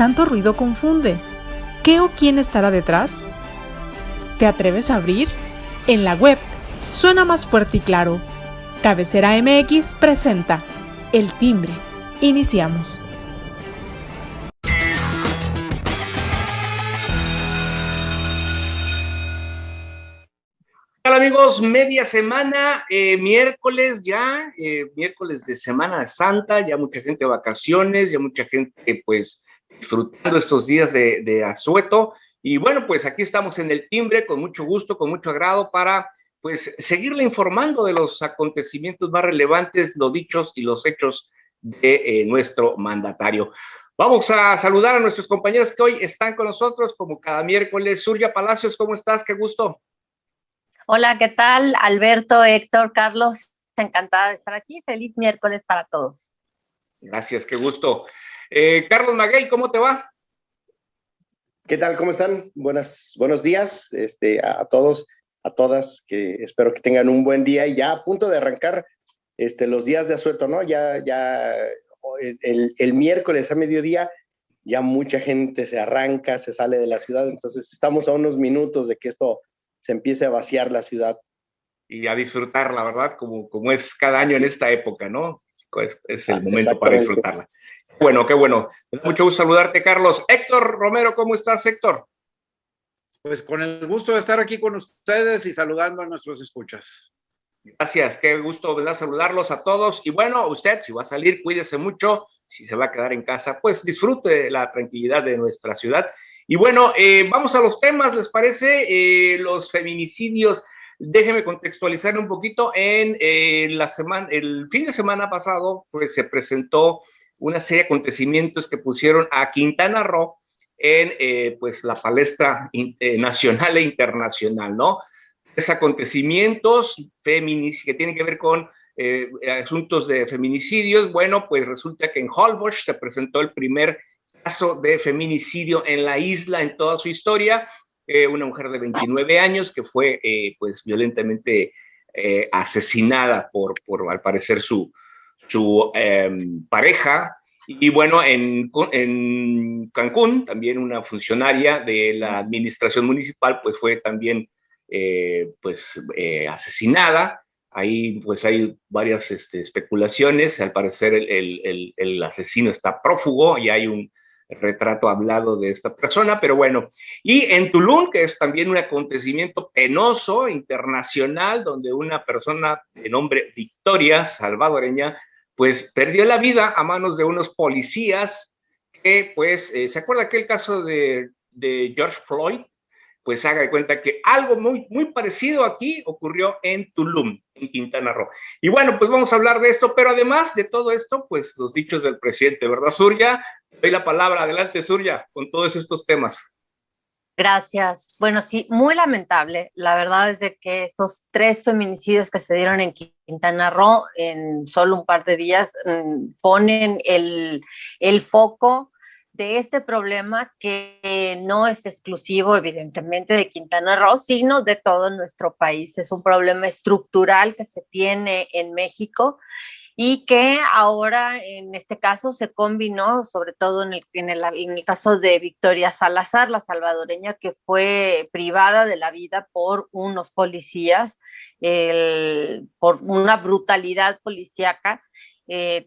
tanto ruido confunde. ¿Qué o quién estará detrás? ¿Te atreves a abrir? En la web suena más fuerte y claro. Cabecera MX presenta El Timbre. Iniciamos. Hola amigos, media semana, miércoles ya, miércoles de Semana Santa, ya mucha gente de vacaciones, ya mucha gente pues disfrutando estos días de asueto. Y bueno, pues aquí estamos en El Timbre con mucho gusto, con mucho agrado para pues seguirle informando de los acontecimientos más relevantes, los dichos y los hechos de nuestro mandatario. Vamos a saludar a nuestros compañeros que hoy están con nosotros como cada miércoles. Surya Palacios, ¿cómo estás? Qué gusto. Hola, ¿qué tal? Alberto, Héctor, Carlos, encantada de estar aquí. Feliz miércoles para todos. Gracias, qué gusto. Carlos Maguey, ¿cómo te va? ¿Qué tal? ¿Cómo están? Buenos días a todos, a todas, que espero que tengan un buen día y ya a punto de arrancar los días de asueto, ¿no? Ya el miércoles a mediodía ya mucha gente se arranca, se sale de la ciudad, entonces estamos a unos minutos de que esto se empiece a vaciar la ciudad. Y a disfrutar, la verdad, como es cada año en esta época, ¿no? Pues es el momento para disfrutarla. Bueno, qué bueno. Me da mucho gusto saludarte, Carlos. Héctor Romero, ¿cómo estás, Héctor? Pues con el gusto de estar aquí con ustedes y saludando a nuestros escuchas. Gracias, qué gusto, ¿verdad? Saludarlos a todos. Y bueno, usted, si va a salir, cuídese mucho. Si se va a quedar en casa, pues disfrute la tranquilidad de nuestra ciudad. Y bueno, vamos a los temas, ¿les parece? Los feminicidios. Déjeme contextualizar un poquito. En el fin de semana pasado, pues se presentó una serie de acontecimientos que pusieron a Quintana Roo en pues la palestra nacional e internacional, ¿no? Acontecimientos que tienen que ver con asuntos de feminicidios. Bueno, pues resulta que en Holbox se presentó el primer caso de feminicidio en la isla en toda su historia. Una mujer de 29 años que fue pues violentamente asesinada por al parecer su pareja. Y bueno, en Cancún también una funcionaria de la administración municipal pues fue también asesinada. Ahí pues hay varias especulaciones. Al parecer el asesino está prófugo y hay un retrato hablado de esta persona, pero bueno. Y en Tulum, que es también un acontecimiento penoso internacional, donde una persona de nombre Victoria, salvadoreña, pues perdió la vida a manos de unos policías que pues, ¿se acuerda aquel caso de George Floyd? Pues haga de cuenta que algo muy parecido aquí ocurrió en Tulum, en Quintana Roo. Y bueno, pues vamos a hablar de esto, pero además de todo esto, pues los dichos del presidente, ¿verdad, Surya? Doy la palabra, adelante, Surya, con todos estos temas. Gracias. Bueno, sí, muy lamentable. La verdad es de que estos 3 feminicidios que se dieron en Quintana Roo en solo un par de días ponen el foco de este problema que no es exclusivo, evidentemente, de Quintana Roo, sino de todo nuestro país. Es un problema estructural que se tiene en México y que ahora en este caso se combinó, sobre todo en el caso de Victoria Salazar, la salvadoreña que fue privada de la vida por unos policías, por una brutalidad policíaca.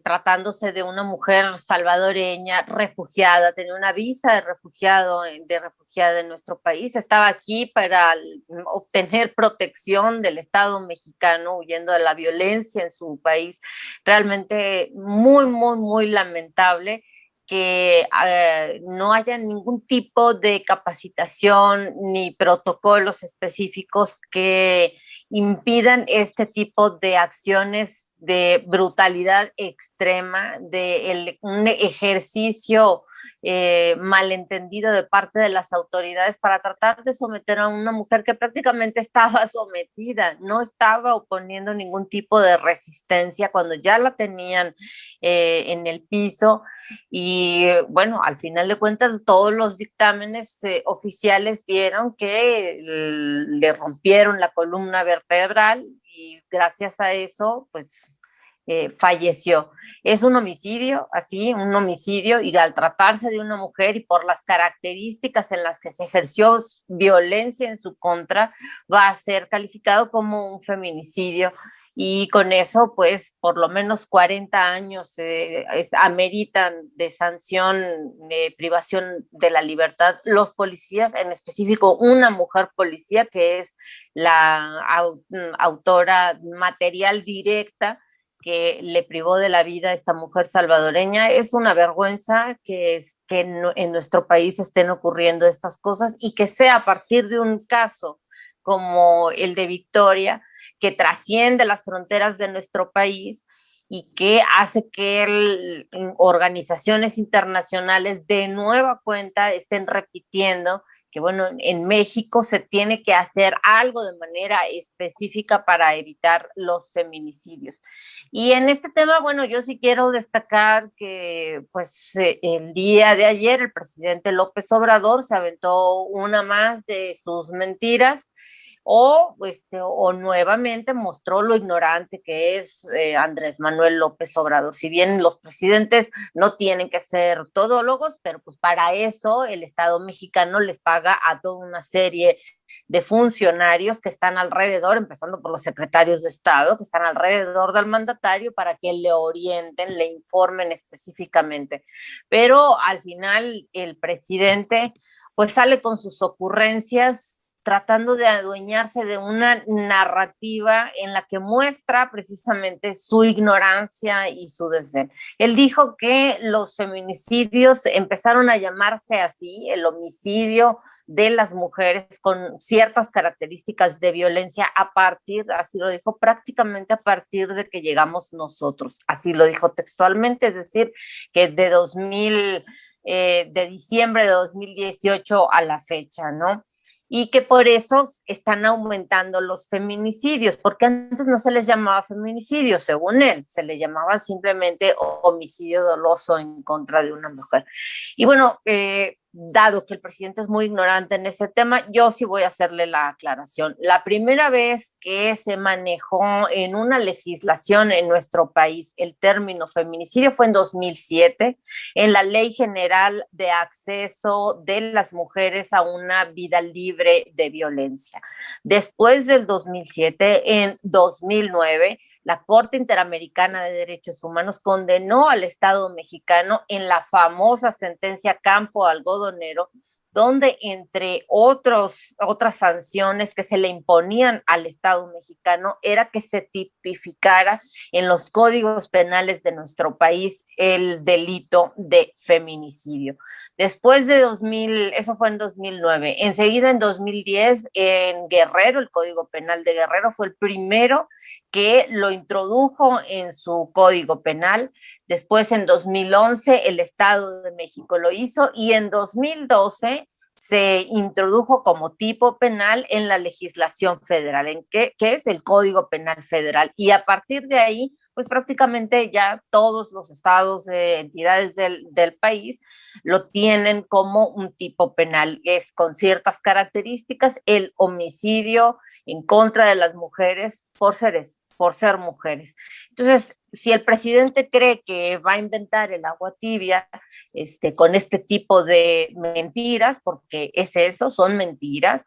Tratándose de una mujer salvadoreña refugiada, tenía una visa de refugiada en nuestro país, estaba aquí para obtener protección del Estado mexicano, huyendo de la violencia en su país. Realmente muy lamentable que no haya ningún tipo de capacitación ni protocolos específicos que impidan este tipo de acciones de brutalidad extrema, de un ejercicio malentendido de parte de las autoridades para tratar de someter a una mujer que prácticamente estaba sometida, no estaba oponiendo ningún tipo de resistencia cuando ya la tenían en el piso. Y bueno, al final de cuentas todos los dictámenes oficiales dieron que le rompieron la columna vertebral y gracias a eso pues falleció. Es un homicidio, un homicidio, y al tratarse de una mujer y por las características en las que se ejerció violencia en su contra, va a ser calificado como un feminicidio. Y con eso, pues, por lo menos 40 años ameritan de sanción, privación de la libertad. Los policías, en específico una mujer policía, que es la autora material directa que le privó de la vida a esta mujer salvadoreña. Es una vergüenza que en nuestro país estén ocurriendo estas cosas, y que sea a partir de un caso como el de Victoria, que trasciende las fronteras de nuestro país y que hace que organizaciones internacionales de nueva cuenta estén repitiendo que, bueno, en México se tiene que hacer algo de manera específica para evitar los feminicidios. Y en este tema, bueno, yo sí quiero destacar que, pues, el día de ayer el presidente López Obrador se aventó una más de sus mentiras, o nuevamente mostró lo ignorante que es Andrés Manuel López Obrador. Si bien los presidentes no tienen que ser todólogos, pero pues para eso el Estado mexicano les paga a toda una serie de funcionarios que están alrededor, empezando por los secretarios de Estado, que están alrededor del mandatario para que le orienten, le informen específicamente. Pero al final el presidente pues sale con sus ocurrencias, tratando de adueñarse de una narrativa en la que muestra precisamente su ignorancia y su desdén. Él dijo que los feminicidios empezaron a llamarse así, el homicidio de las mujeres con ciertas características de violencia a partir, así lo dijo, prácticamente a partir de que llegamos nosotros. Así lo dijo textualmente, es decir, que de diciembre de 2018 a la fecha, ¿no? Y que por eso están aumentando los feminicidios, porque antes no se les llamaba feminicidio, según él, se le llamaba simplemente homicidio doloso en contra de una mujer. Y bueno, dado que el presidente es muy ignorante en ese tema, yo sí voy a hacerle la aclaración. La primera vez que se manejó en una legislación en nuestro país el término feminicidio fue en 2007, en la Ley General de Acceso de las Mujeres a una Vida Libre de Violencia. Después del 2007, en 2009, la Corte Interamericana de Derechos Humanos condenó al Estado mexicano en la famosa sentencia Campo Algodonero, donde entre otras sanciones que se le imponían al Estado mexicano era que se tipificara en los códigos penales de nuestro país el delito de feminicidio. Después de eso fue en 2009. Enseguida, en 2010, en Guerrero, el Código Penal de Guerrero fue el primero que lo introdujo en su código penal. Después, en 2011, el Estado de México lo hizo, y en 2012 se introdujo como tipo penal en la legislación federal, que es el Código Penal Federal. Y a partir de ahí, pues prácticamente ya todos los estados, entidades del país lo tienen como un tipo penal. Es con ciertas características el homicidio en contra de las mujeres por ser mujeres. Entonces, si el presidente cree que va a inventar el agua tibia con este tipo de mentiras, porque es eso, son mentiras,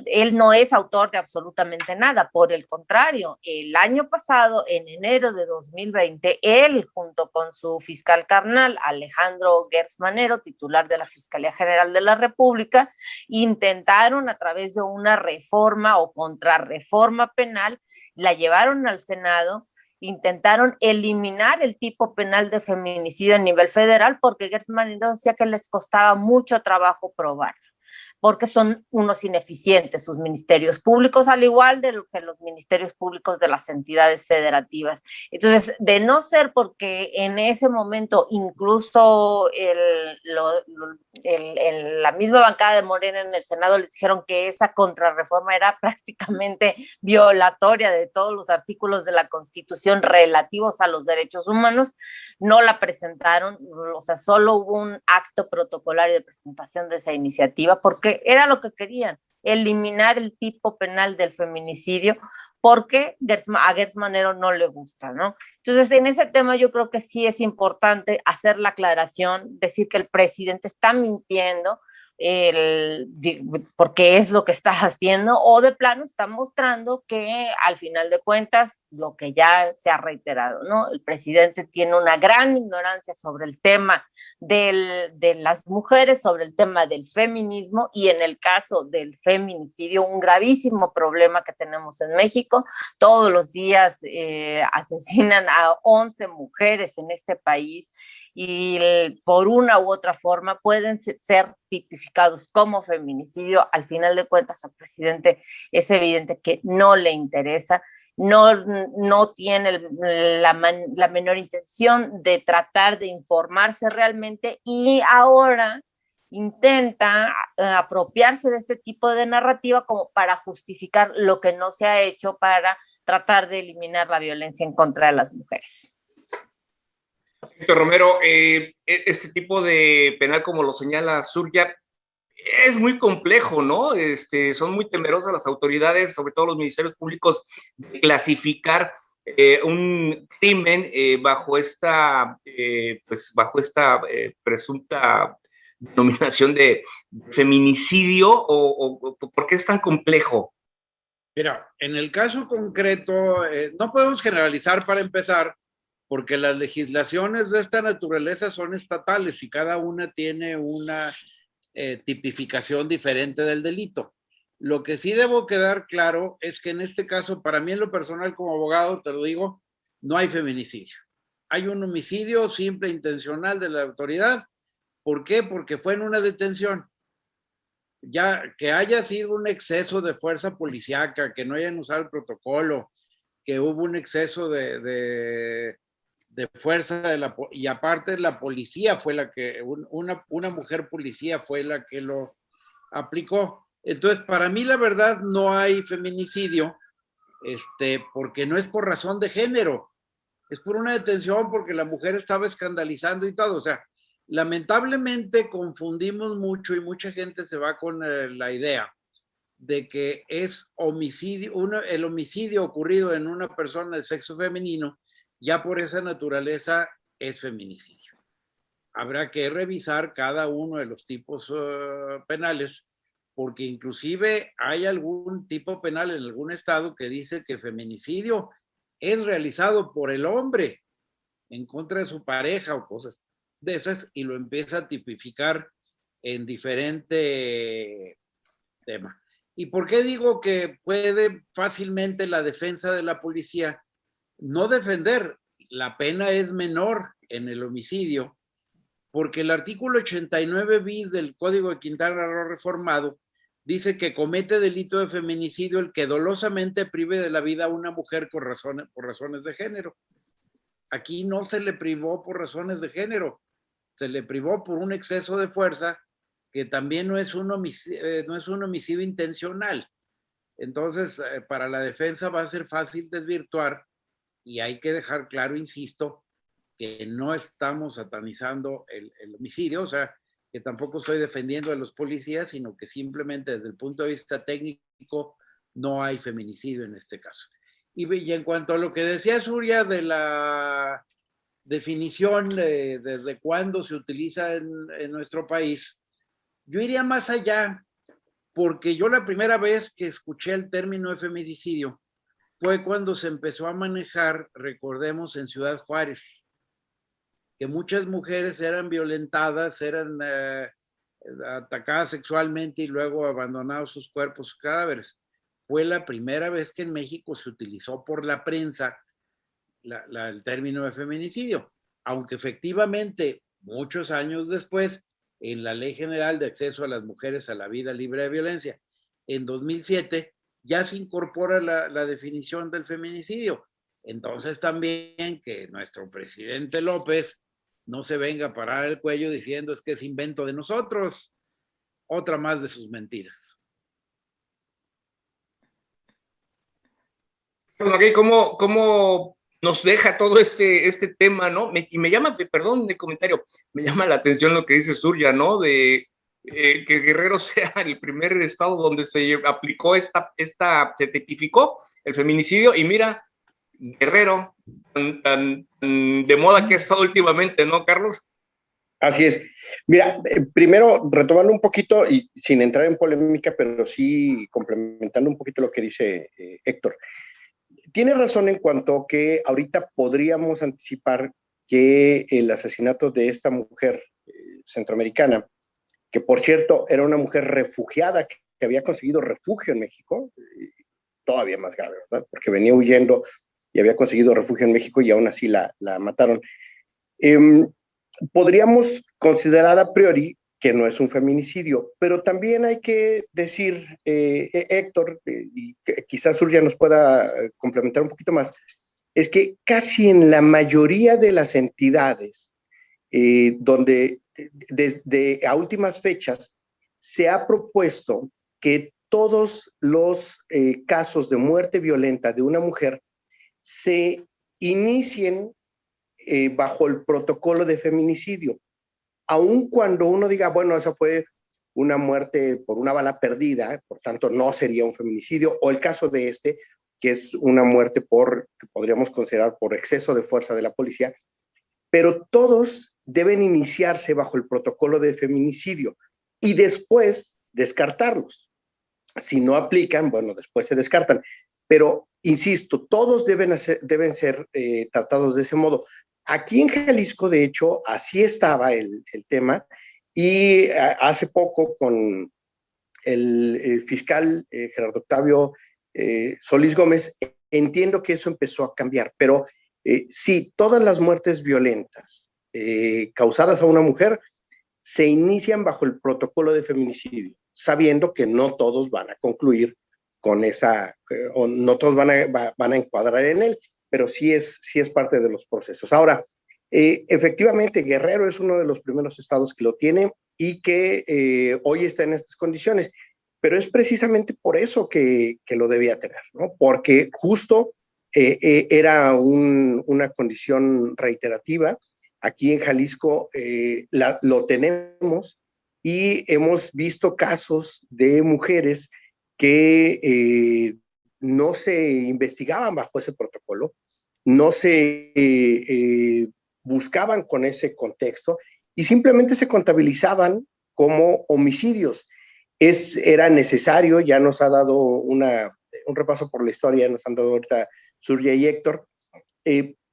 él no es autor de absolutamente nada. Por el contrario, el año pasado, en enero de 2020, él, junto con su fiscal carnal, Alejandro Gertz Manero, titular de la Fiscalía General de la República, intentaron, a través de una reforma o contrarreforma penal, la llevaron al Senado, intentaron eliminar el tipo penal de feminicidio a nivel federal, porque Gertz Manero decía que les costaba mucho trabajo probar, porque son unos ineficientes sus ministerios públicos, al igual de lo que los ministerios públicos de las entidades federativas. Entonces, de no ser porque en ese momento incluso la misma bancada de Morena en el Senado les dijeron que esa contrarreforma era prácticamente violatoria de todos los artículos de la Constitución relativos a los derechos humanos, no la presentaron. O sea, solo hubo un acto protocolario de presentación de esa iniciativa, porque era lo que querían, eliminar el tipo penal del feminicidio, porque a Gertz Manero no le gusta, ¿no? Entonces, en ese tema yo creo que sí es importante hacer la aclaración, decir que el presidente está mintiendo, porque es lo que está haciendo, o de plano está mostrando que al final de cuentas, lo que ya se ha reiterado, ¿no? El presidente tiene una gran ignorancia sobre el tema de las mujeres, sobre el tema del feminismo, y en el caso del feminicidio, un gravísimo problema que tenemos en México. Todos los días asesinan a 11 mujeres en este país, y por una u otra forma pueden ser tipificados como feminicidio. Al final de cuentas, al presidente es evidente que no le interesa, no tiene la menor intención de tratar de informarse realmente, y ahora intenta apropiarse de este tipo de narrativa como para justificar lo que no se ha hecho para tratar de eliminar la violencia en contra de las mujeres. Víctor Romero, este tipo de penal, como lo señala Surya, es muy complejo, ¿no? Son muy temerosas las autoridades, sobre todo los ministerios públicos, de clasificar un crimen bajo esta presunta denominación de feminicidio, o ¿por qué es tan complejo? Mira, en el caso concreto, no podemos generalizar para empezar, porque las legislaciones de esta naturaleza son estatales y cada una tiene una tipificación diferente del delito. Lo que sí debo quedar claro es que en este caso, para mí en lo personal como abogado, te lo digo, no hay feminicidio. Hay un homicidio simple e intencional de la autoridad. ¿Por qué? Porque fue en una detención. Ya que haya sido un exceso de fuerza policíaca, que no hayan usado el protocolo, que hubo un exceso de fuerza y aparte la policía fue la que, una mujer policía fue la que lo aplicó. Entonces, para mí la verdad no hay feminicidio, porque no es por razón de género, es por una detención porque la mujer estaba escandalizando y todo. O sea, lamentablemente confundimos mucho y mucha gente se va con la idea de que es homicidio, el homicidio ocurrido en una persona del sexo femenino, ya por esa naturaleza es feminicidio. Habrá que revisar cada uno de los tipos penales, porque inclusive hay algún tipo penal en algún estado que dice que feminicidio es realizado por el hombre en contra de su pareja o cosas de esas, y lo empieza a tipificar en diferente tema. ¿Y por qué digo que puede fácilmente la defensa de la policía no defender? La pena es menor en el homicidio, porque el artículo 89 bis del Código de Quintana Roo reformado dice que comete delito de feminicidio el que dolosamente prive de la vida a una mujer por razones de género. Aquí no se le privó por razones de género, se le privó por un exceso de fuerza que también no es un homicidio intencional. Entonces, para la defensa va a ser fácil desvirtuar, y hay que dejar claro, insisto, que no estamos satanizando el homicidio, o sea, que tampoco estoy defendiendo a los policías, sino que simplemente desde el punto de vista técnico no hay feminicidio en este caso. Y en cuanto a lo que decía Surya de la definición de desde cuándo se utiliza en nuestro país, yo iría más allá, porque yo la primera vez que escuché el término de feminicidio fue cuando se empezó a manejar, recordemos, en Ciudad Juárez, que muchas mujeres eran violentadas, eran atacadas sexualmente y luego abandonados sus cuerpos, sus cadáveres. Fue la primera vez que en México se utilizó por la prensa el término de feminicidio, aunque efectivamente muchos años después, en la Ley General de Acceso a las Mujeres a la Vida Libre de Violencia, en 2007, ya se incorpora la definición del feminicidio. Entonces también que nuestro presidente López no se venga a parar el cuello diciendo es que es invento de nosotros. Otra más de sus mentiras. ¿Cómo nos deja todo este tema, ¿no? Y me llama, perdón de comentario, me llama la atención lo que dice Surya, ¿no? De que Guerrero sea el primer estado donde se aplicó se tipificó el feminicidio. Y mira, Guerrero, tan de moda que ha estado últimamente, ¿no, Carlos? Así es. Mira, primero retomando un poquito y sin entrar en polémica, pero sí complementando un poquito lo que dice Héctor. Tiene razón en cuanto que ahorita podríamos anticipar que el asesinato de esta mujer centroamericana, que por cierto era una mujer refugiada que había conseguido refugio en México, todavía más grave, ¿verdad? Porque venía huyendo y había conseguido refugio en México y aún así la mataron. Podríamos considerar a priori que no es un feminicidio, pero también hay que decir, Héctor, y quizás Surya nos pueda complementar un poquito más, es que casi en la mayoría de las entidades donde desde a últimas fechas se ha propuesto que todos los casos de muerte violenta de una mujer se inicien bajo el protocolo de feminicidio, aun cuando uno diga, bueno, esa fue una muerte por una bala perdida, por tanto no sería un feminicidio, o el caso de este, que es una muerte que podríamos considerar por exceso de fuerza de la policía, pero todos deben iniciarse bajo el protocolo de feminicidio y después descartarlos. Si no aplican, bueno, después se descartan. Pero, insisto, todos deben ser tratados de ese modo. Aquí en Jalisco, de hecho, así estaba el tema, y hace poco con el fiscal Gerardo Octavio Solís Gómez, entiendo que eso empezó a cambiar, pero sí, todas las muertes violentas causadas a una mujer se inician bajo el protocolo de feminicidio, sabiendo que no todos van a concluir con esa, o no todos van a encuadrar en él, pero sí es parte de los procesos. Ahora, efectivamente, Guerrero es uno de los primeros estados que lo tiene y que hoy está en estas condiciones, pero es precisamente por eso que lo debía tener, ¿no? Porque justo era una condición reiterativa. Aquí en Jalisco lo tenemos y hemos visto casos de mujeres que no se investigaban bajo ese protocolo, no se buscaban con ese contexto y simplemente se contabilizaban como homicidios. Era necesario, ya nos ha dado un repaso por la historia, nos han dado ahorita Surya y Héctor,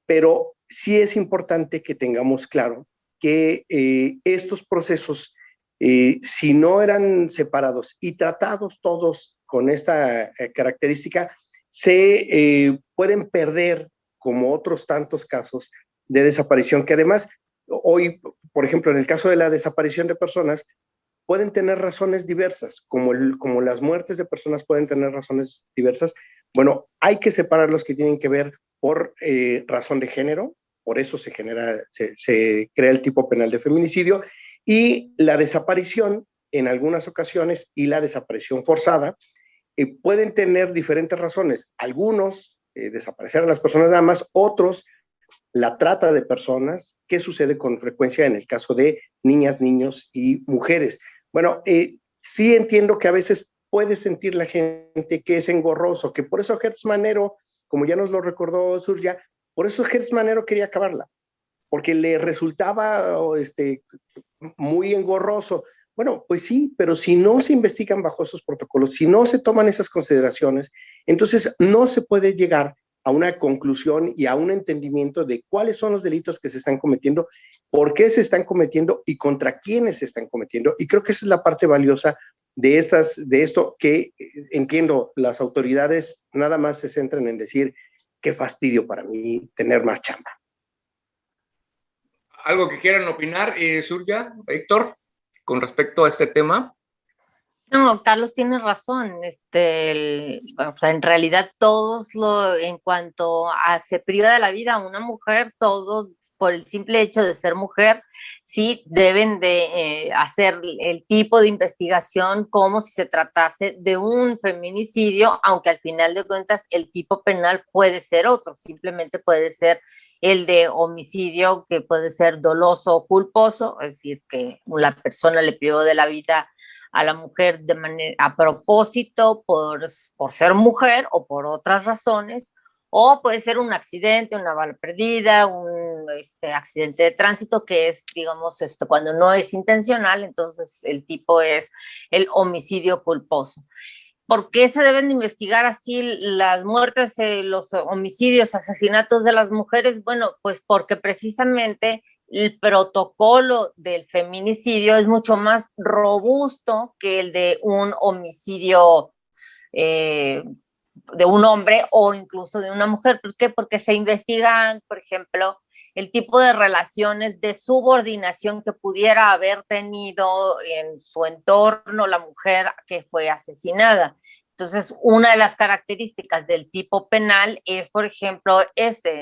pero sí es importante que tengamos claro que estos procesos, si no eran separados y tratados todos con esta característica, se pueden perder como otros tantos casos de desaparición, que además hoy, por ejemplo, en el caso de la desaparición de personas, pueden tener razones diversas, como las muertes de personas pueden tener razones diversas. Bueno, hay que separar los que tienen que ver por razón de género, por eso se crea el tipo penal de feminicidio, y la desaparición en algunas ocasiones y la desaparición forzada pueden tener diferentes razones. Algunos desaparecer a las personas nada más, otros la trata de personas, que sucede con frecuencia en el caso de niñas, niños y mujeres. Bueno, sí entiendo que a veces puede sentir la gente que es engorroso, que por eso Gertz Manero, como ya nos lo recordó Surya, por eso Gertz Manero quería acabarla, porque le resultaba muy engorroso. Bueno, pues sí, pero si no se investigan bajo esos protocolos, si no se toman esas consideraciones, entonces no se puede llegar a una conclusión y a un entendimiento de cuáles son los delitos que se están cometiendo, por qué se están cometiendo y contra quiénes se están cometiendo. Y creo que esa es la parte valiosa de esto, que entiendo, las autoridades nada más se centran en decir qué fastidio para mí tener más chamba. ¿Algo que quieran opinar, Surya, Héctor, con respecto a este tema? No, Carlos tiene razón. O sea, en realidad en cuanto a se priva de la vida a una mujer, todos por el simple hecho de ser mujer, sí deben de hacer el tipo de investigación como si se tratase de un feminicidio, aunque al final de cuentas el tipo penal puede ser otro, simplemente puede ser el de homicidio, que puede ser doloso o culposo, es decir, que la persona le privó de la vida a la mujer de manera, a propósito por ser mujer o por otras razones, o puede ser un accidente, una bala perdida, un accidente de tránsito que es, digamos, cuando no es intencional, entonces el tipo es el homicidio culposo. ¿Por qué se deben investigar así las muertes, los homicidios, asesinatos de las mujeres? Bueno, pues porque precisamente el protocolo del feminicidio es mucho más robusto que el de un homicidio de un hombre o incluso de una mujer. ¿Por qué? Porque se investigan, por ejemplo, el tipo de relaciones de subordinación que pudiera haber tenido en su entorno la mujer que fue asesinada. Entonces, una de las características del tipo penal es, por ejemplo,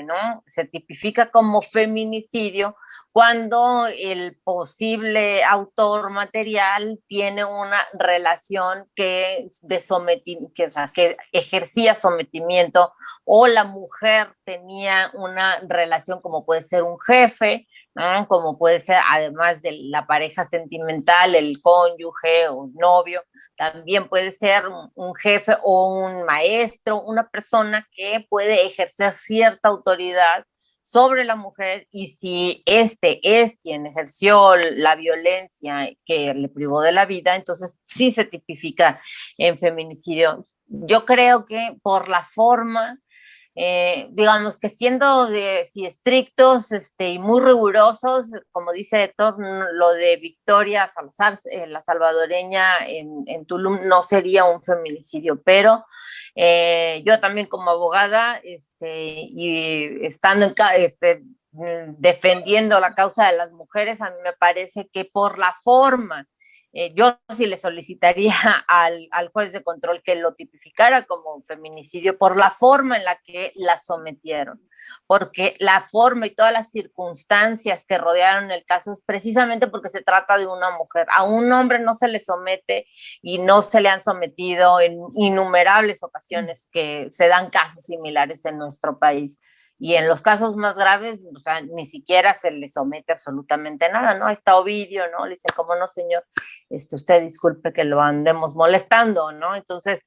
¿no? Se tipifica como feminicidio cuando el posible autor material tiene una relación que ejercía sometimiento, o la mujer tenía una relación como puede ser un jefe, ¿no? Como puede ser, además de la pareja sentimental, el cónyuge o novio, también puede ser un jefe o un maestro, una persona que puede ejercer cierta autoridad sobre la mujer, y si este es quien ejerció la violencia que le privó de la vida, entonces sí se tipifica en feminicidio. Yo creo que por la forma, digamos que siendo si estrictos y muy rigurosos, como dice Héctor, lo de Victoria Salazar, la salvadoreña en Tulum, no sería un feminicidio, pero yo también como abogada y estando defendiendo la causa de las mujeres, a mí me parece que por la forma, yo sí le solicitaría al juez de control que lo tipificara como feminicidio por la forma en la que la sometieron, porque la forma y todas las circunstancias que rodearon el caso es precisamente porque se trata de una mujer. A un hombre no se le somete, y no se le han sometido en innumerables ocasiones que se dan casos similares en nuestro país. Y en los casos más graves, o sea, ni siquiera se le somete absolutamente nada, ¿no? Ahí está Ovidio, ¿no? Le dice, como no, señor, usted disculpe que lo andemos molestando, ¿no? Entonces,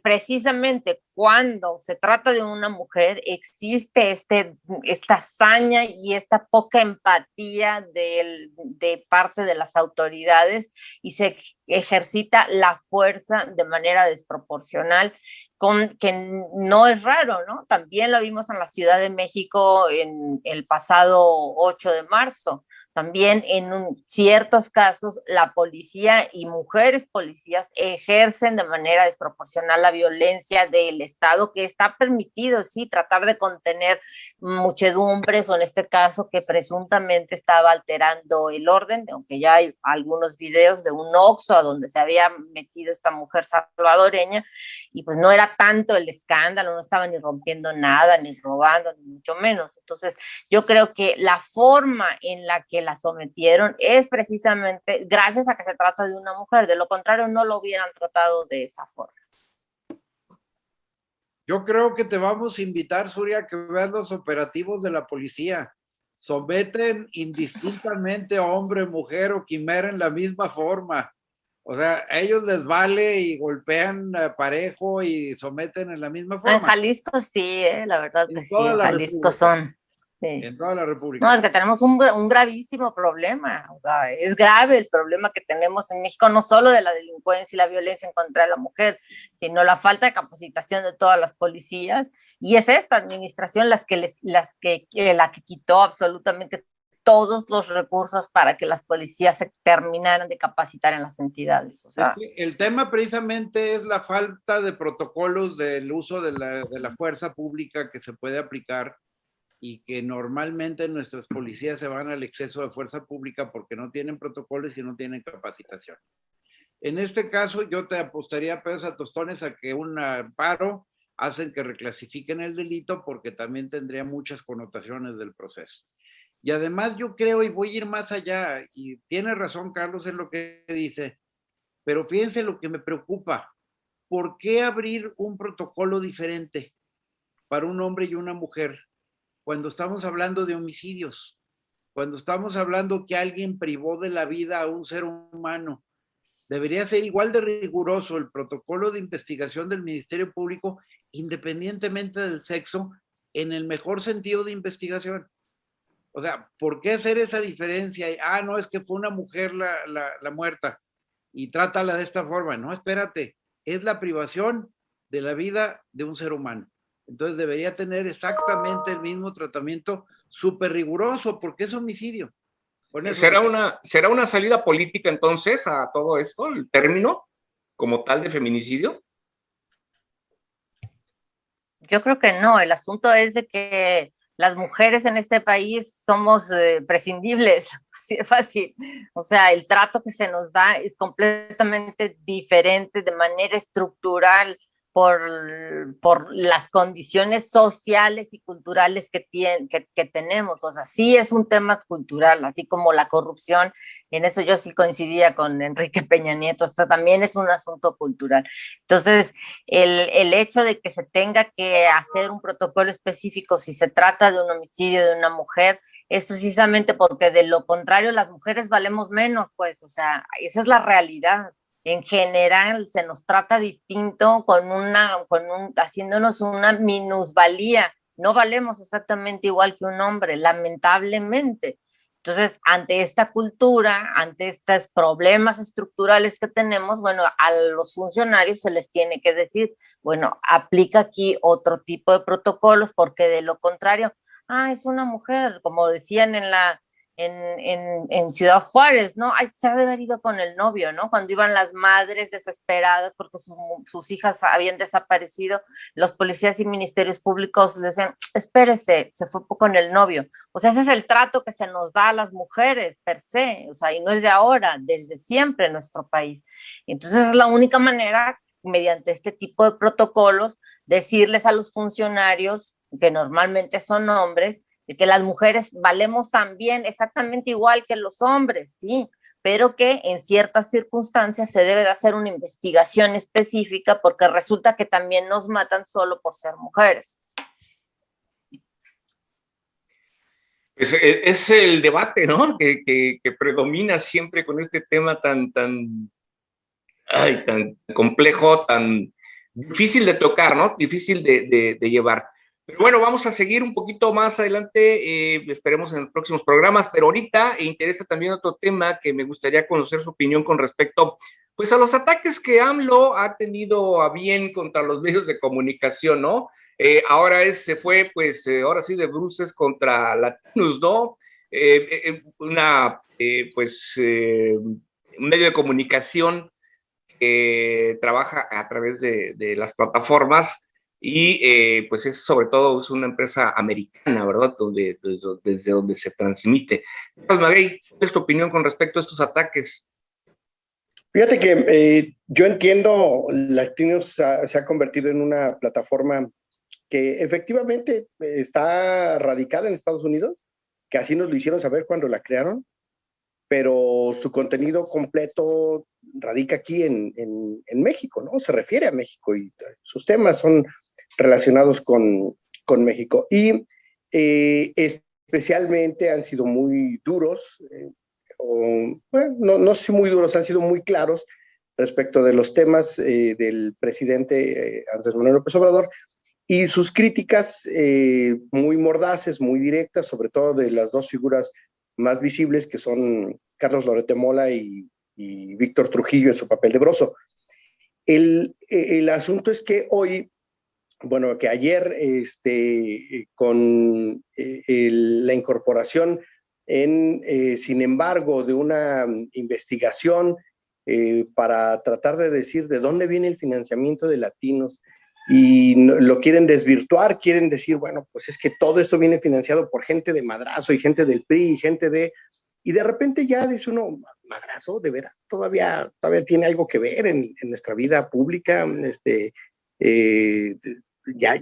precisamente cuando se trata de una mujer, existe esta hazaña y esta poca empatía de parte de las autoridades, y se ejercita la fuerza de manera desproporcional, que no es raro, ¿no? También lo vimos en la Ciudad de México en el pasado 8 de marzo. También en ciertos casos la policía y mujeres policías ejercen de manera desproporcional la violencia del Estado, que está permitido, sí, tratar de contener muchedumbres, o en este caso que presuntamente estaba alterando el orden, aunque ya hay algunos videos de un Oxxo a donde se había metido esta mujer salvadoreña, y pues no era tanto el escándalo, no estaba ni rompiendo nada, ni robando, ni mucho menos. Entonces, yo creo que la forma en la que la sometieron es precisamente gracias a que se trata de una mujer. De lo contrario, no lo hubieran tratado de esa forma. Yo creo que te vamos a invitar, Surya, a que veas los operativos de la policía. Someten indistintamente a hombre, mujer o quimera en la misma forma. O sea, a ellos les vale y golpean parejo y someten en la misma forma. En Jalisco sí, la verdad que sí, en Jalisco son. Sí. En toda la República. No, es que tenemos un gravísimo problema. O sea, es grave el problema que tenemos en México, no solo de la delincuencia y la violencia en contra de la mujer, sino la falta de capacitación de todas las policías. Y es esta administración la que quitó absolutamente todos los recursos para que las policías se terminaran de capacitar en las entidades. O sea, el tema precisamente es la falta de protocolos del uso de la fuerza pública que se puede aplicar, y que normalmente nuestras policías se van al exceso de fuerza pública porque no tienen protocolos y no tienen capacitación. En este caso, yo te apostaría pesos a tostones a que un amparo hacen que reclasifiquen el delito, porque también tendría muchas connotaciones del proceso. Y además yo creo, y voy a ir más allá, y tiene razón Carlos en lo que dice, pero fíjense lo que me preocupa. ¿Por qué abrir un protocolo diferente para un hombre y una mujer cuando estamos hablando de homicidios? Cuando estamos hablando que alguien privó de la vida a un ser humano, debería ser igual de riguroso el protocolo de investigación del Ministerio Público, independientemente del sexo, en el mejor sentido de investigación. O sea, ¿por qué hacer esa diferencia? No, es que fue una mujer la muerta y trátala de esta forma. No, espérate, es la privación de la vida de un ser humano. Entonces debería tener exactamente el mismo tratamiento súper riguroso, porque es homicidio. ¿Será una salida política entonces a todo esto, el término como tal de feminicidio? Yo creo que no, el asunto es de que las mujeres en este país somos prescindibles, así de fácil. O sea, el trato que se nos da es completamente diferente de manera estructural por las condiciones sociales y culturales que tenemos. O sea, sí es un tema cultural, así como la corrupción. En eso yo sí coincidía con Enrique Peña Nieto. Esto también es un asunto cultural. Entonces, el hecho de que se tenga que hacer un protocolo específico si se trata de un homicidio de una mujer es precisamente porque de lo contrario las mujeres valemos menos, pues, o sea, esa es la realidad. En general se nos trata distinto haciéndonos una minusvalía. No valemos exactamente igual que un hombre, lamentablemente. Entonces, ante esta cultura, ante estos problemas estructurales que tenemos, bueno, a los funcionarios se les tiene que decir, bueno, aplica aquí otro tipo de protocolos, porque de lo contrario, es una mujer, como decían en Ciudad Juárez, ¿no? Se ha de haber ido con el novio, ¿no? Cuando iban las madres desesperadas porque sus hijas habían desaparecido, los policías y ministerios públicos les decían, espérese, se fue con el novio. O sea, ese es el trato que se nos da a las mujeres per se, o sea, y no es de ahora, desde siempre en nuestro país. Entonces es la única manera, mediante este tipo de protocolos, decirles a los funcionarios, que normalmente son hombres, de que las mujeres valemos también exactamente igual que los hombres, sí, pero que en ciertas circunstancias se debe de hacer una investigación específica porque resulta que también nos matan solo por ser mujeres. Es el debate, ¿no? Que predomina siempre con este tema tan complejo, tan difícil de tocar, ¿no? Difícil de llevar. Pero bueno, vamos a seguir un poquito más adelante, esperemos en los próximos programas, pero ahorita interesa también otro tema que me gustaría conocer su opinión con respecto, pues, a los ataques que AMLO ha tenido a bien contra los medios de comunicación, ¿no? Ahora se fue, pues, ahora sí, de bruces contra Latinos, ¿no? Un medio de comunicación que trabaja a través de las plataformas y pues es sobre todo es una empresa americana, ¿verdad? Desde donde se transmite. Maguey, ¿cuál es tu opinión con respecto a estos ataques? Fíjate que yo entiendo, Latinos se ha convertido en una plataforma que efectivamente está radicada en Estados Unidos, que así nos lo hicieron saber cuando la crearon, pero su contenido completo radica aquí en México, ¿no? Se refiere a México y sus temas son relacionados con México. Y especialmente han sido muy duros, no sé si muy duros, han sido muy claros respecto de los temas del presidente Andrés Manuel López Obrador y sus críticas muy mordaces, muy directas, sobre todo de las dos figuras más visibles, que son Carlos Loret de Mola y Víctor Trujillo en su papel de Broso. El asunto es que hoy, bueno, que ayer, con la incorporación sin embargo, de una investigación para tratar de decir de dónde viene el financiamiento de Latinos, y lo quieren desvirtuar, quieren decir, bueno, pues es que todo esto viene financiado por gente de Madrazo y gente del PRI y gente y de repente ya dice uno, Madrazo, de veras, todavía tiene algo que ver en nuestra vida pública, ya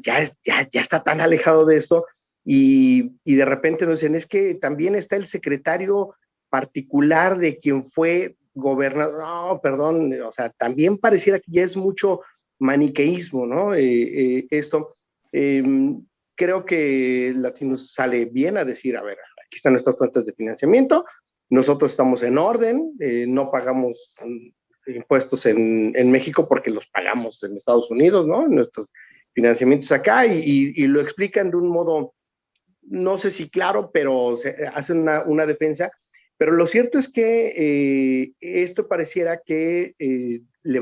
está tan alejado de esto, y de repente nos dicen, es que también está el secretario particular de quien fue gobernador. No, perdón, o sea, también pareciera que ya es mucho maniqueísmo, ¿no? Esto, creo que Latinos sale bien a decir, a ver, aquí están nuestras fuentes de financiamiento, nosotros estamos en orden, no pagamos impuestos en México porque los pagamos en Estados Unidos, ¿no? Nuestros financiamientos acá y lo explican de un modo, no sé si claro, pero se hacen una defensa. Pero lo cierto es que esto pareciera que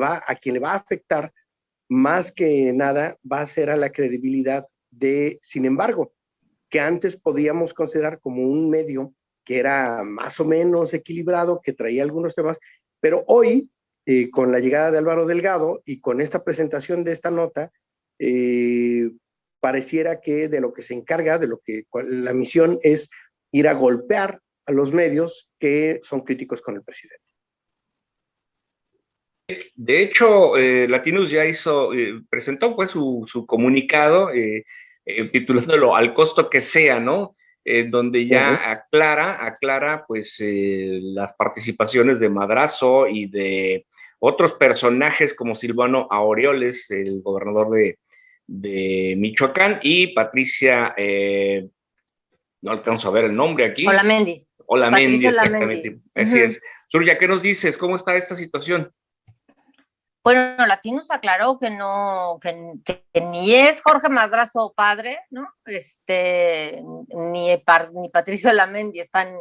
a quien le va a afectar más que nada va a ser a la credibilidad de, sin embargo, que antes podíamos considerar como un medio que era más o menos equilibrado, que traía algunos temas, pero hoy, con la llegada de Álvaro Delgado y con esta presentación de esta nota, pareciera que de lo que se encarga, la misión es ir a golpear a los medios que son críticos con el presidente. De hecho, Latinus ya presentó pues su comunicado titulándolo Al costo que sea, ¿no? Donde ya aclara pues las participaciones de Madrazo y de otros personajes como Silvano Aureoles, el gobernador de Michoacán, y Patricia, no alcanzo a ver el nombre aquí. Olamendi, exactamente. Así es. Surya, ¿qué nos dices? ¿Cómo está esta situación? Bueno, Latinus aclaró que no, que ni es Jorge Madrazo padre, ¿no? Ni Patricio Olamendi están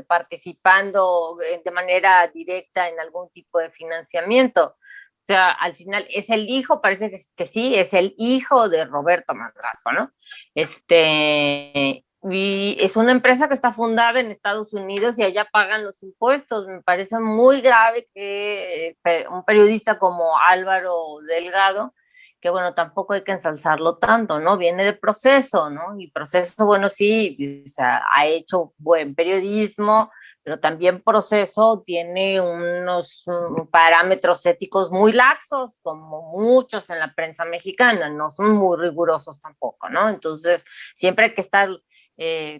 participando de manera directa en algún tipo de financiamiento. O sea, al final es el hijo, parece que sí, es el hijo de Roberto Madrazo, ¿no? Y es una empresa que está fundada en Estados Unidos y allá pagan los impuestos. Me parece muy grave que un periodista como Álvaro Delgado, que bueno, tampoco hay que ensalzarlo tanto, ¿no? Viene de Proceso, ¿no? Y Proceso, bueno, sí, o sea, ha hecho buen periodismo, pero también Proceso tiene unos parámetros éticos muy laxos, como muchos en la prensa mexicana, no son muy rigurosos tampoco, ¿no? Entonces, siempre hay que estar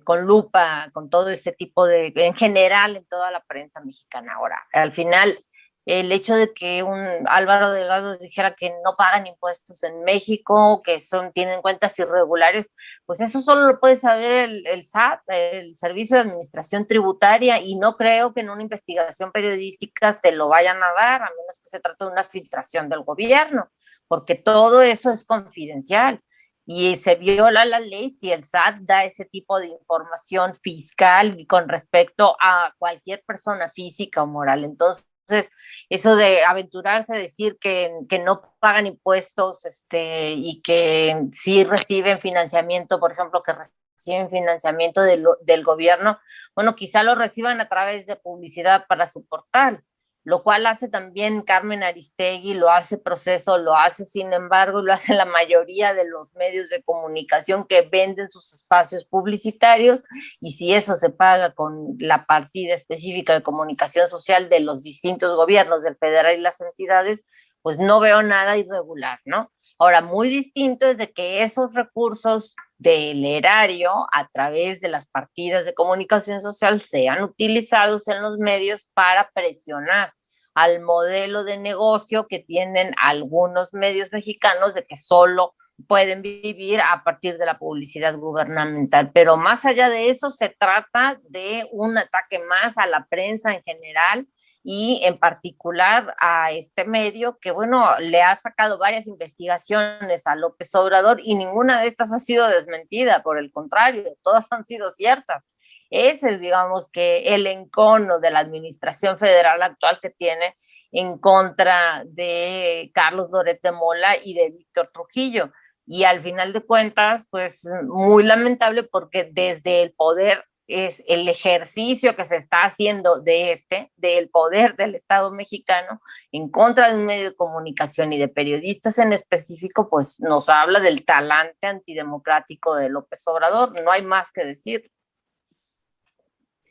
con lupa, con todo este tipo en general, en toda la prensa mexicana. Ahora, al final, el hecho de que un Álvaro Delgado dijera que no pagan impuestos en México, que tienen cuentas irregulares, pues eso solo lo puede saber el SAT, el Servicio de Administración Tributaria, y no creo que en una investigación periodística te lo vayan a dar, a menos que se trate de una filtración del gobierno, porque todo eso es confidencial. Y se viola la ley si el SAT da ese tipo de información fiscal con respecto a cualquier persona física o moral. Entonces, eso de aventurarse a decir que no pagan impuestos y que sí reciben financiamiento, por ejemplo, que reciben financiamiento del gobierno, bueno, quizá lo reciban a través de publicidad para su portal, lo cual hace también Carmen Aristegui, lo hace Proceso, lo hace Sin Embargo, lo hace la mayoría de los medios de comunicación que venden sus espacios publicitarios, y si eso se paga con la partida específica de comunicación social de los distintos gobiernos, del federal y las entidades, pues no veo nada irregular, ¿no? Ahora, muy distinto es de que esos recursos del erario a través de las partidas de comunicación social sean utilizados en los medios para presionar al modelo de negocio que tienen algunos medios mexicanos de que solo pueden vivir a partir de la publicidad gubernamental. Pero más allá de eso, se trata de un ataque más a la prensa en general y en particular a este medio que, bueno, le ha sacado varias investigaciones a López Obrador y ninguna de estas ha sido desmentida, por el contrario, todas han sido ciertas. Ese es, digamos, que el encono de la administración federal actual que tiene en contra de Carlos Loret de Mola y de Víctor Trujillo. Y al final de cuentas, pues muy lamentable porque desde el poder es el ejercicio que se está haciendo del poder del Estado mexicano en contra de un medio de comunicación y de periodistas en específico, pues nos habla del talante antidemocrático de López Obrador, no hay más que decir.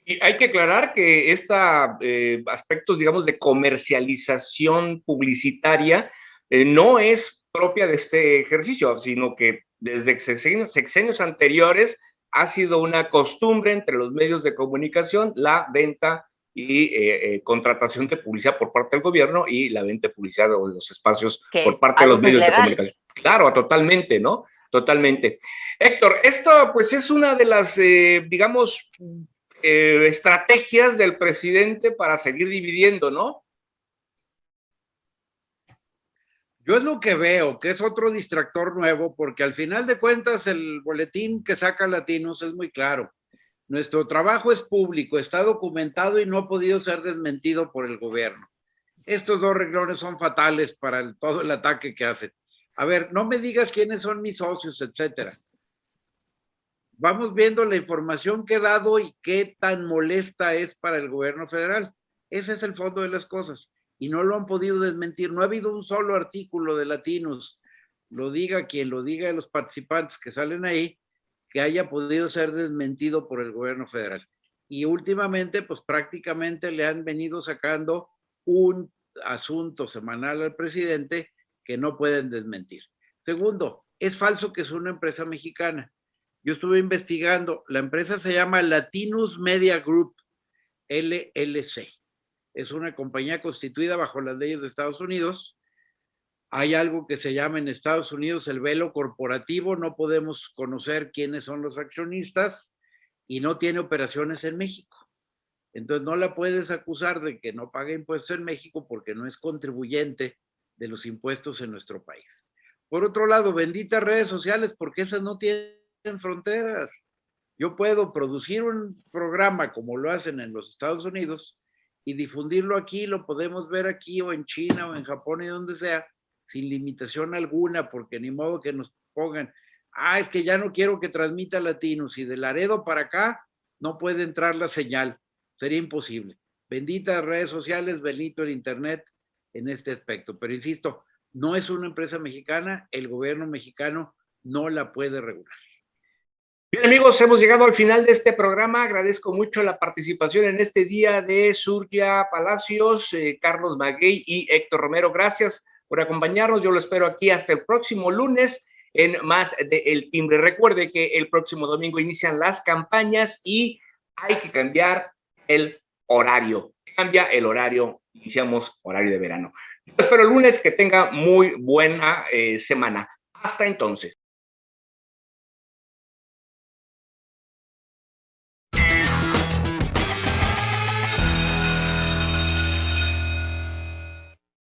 Y hay que aclarar que aspectos, digamos, de comercialización publicitaria no es propia de este ejercicio, sino que desde sexenios anteriores ha sido una costumbre entre los medios de comunicación la venta y contratación de publicidad por parte del gobierno y la venta de publicidad o de los espacios por parte de los medios de comunicación. Claro, totalmente, ¿no? Totalmente. Héctor, esto pues es una de las, digamos, estrategias del presidente para seguir dividiendo, ¿no? Yo es lo que veo, que es otro distractor nuevo, porque al final de cuentas el boletín que saca Latinos es muy claro. Nuestro trabajo es público, está documentado y no ha podido ser desmentido por el gobierno. Estos dos renglones son fatales para todo el ataque que hacen. A ver, no me digas quiénes son mis socios, etcétera. Vamos viendo la información que he dado y qué tan molesta es para el gobierno federal. Ese es el fondo de las cosas. Y no lo han podido desmentir. No ha habido un solo artículo de Latinos, lo diga quien lo diga de los participantes que salen ahí, que haya podido ser desmentido por el gobierno federal. Y últimamente, pues prácticamente le han venido sacando un asunto semanal al presidente que no pueden desmentir. Segundo, es falso que es una empresa mexicana. Yo estuve investigando, la empresa se llama Latinus Media Group, LLC. Es una compañía constituida bajo las leyes de Estados Unidos. Hay algo que se llama en Estados Unidos el velo corporativo, no podemos conocer quiénes son los accionistas y no tiene operaciones en México. Entonces no la puedes acusar de que no paga impuestos en México porque no es contribuyente de los impuestos en nuestro país. Por otro lado, benditas redes sociales, porque esas no tienen fronteras. Yo puedo producir un programa como lo hacen en los Estados Unidos y difundirlo aquí, lo podemos ver aquí o en China o en Japón y donde sea, sin limitación alguna, porque ni modo que nos pongan, es que ya no quiero que transmita Latinos y de Laredo para acá no puede entrar la señal. Sería imposible. Benditas redes sociales, bendito el internet en este aspecto. Pero insisto, no es una empresa mexicana, el gobierno mexicano no la puede regular. Bien, amigos, hemos llegado al final de este programa. Agradezco mucho la participación en este día de Surya Palacios, Carlos Maguey y Héctor Romero. Gracias por acompañarnos. Yo lo espero aquí hasta el próximo lunes en más de El Timbre. Recuerde que el próximo domingo inician las campañas y hay que cambiar el horario. Cambia el horario, iniciamos horario de verano. Yo espero el lunes, que tenga muy buena semana. Hasta entonces.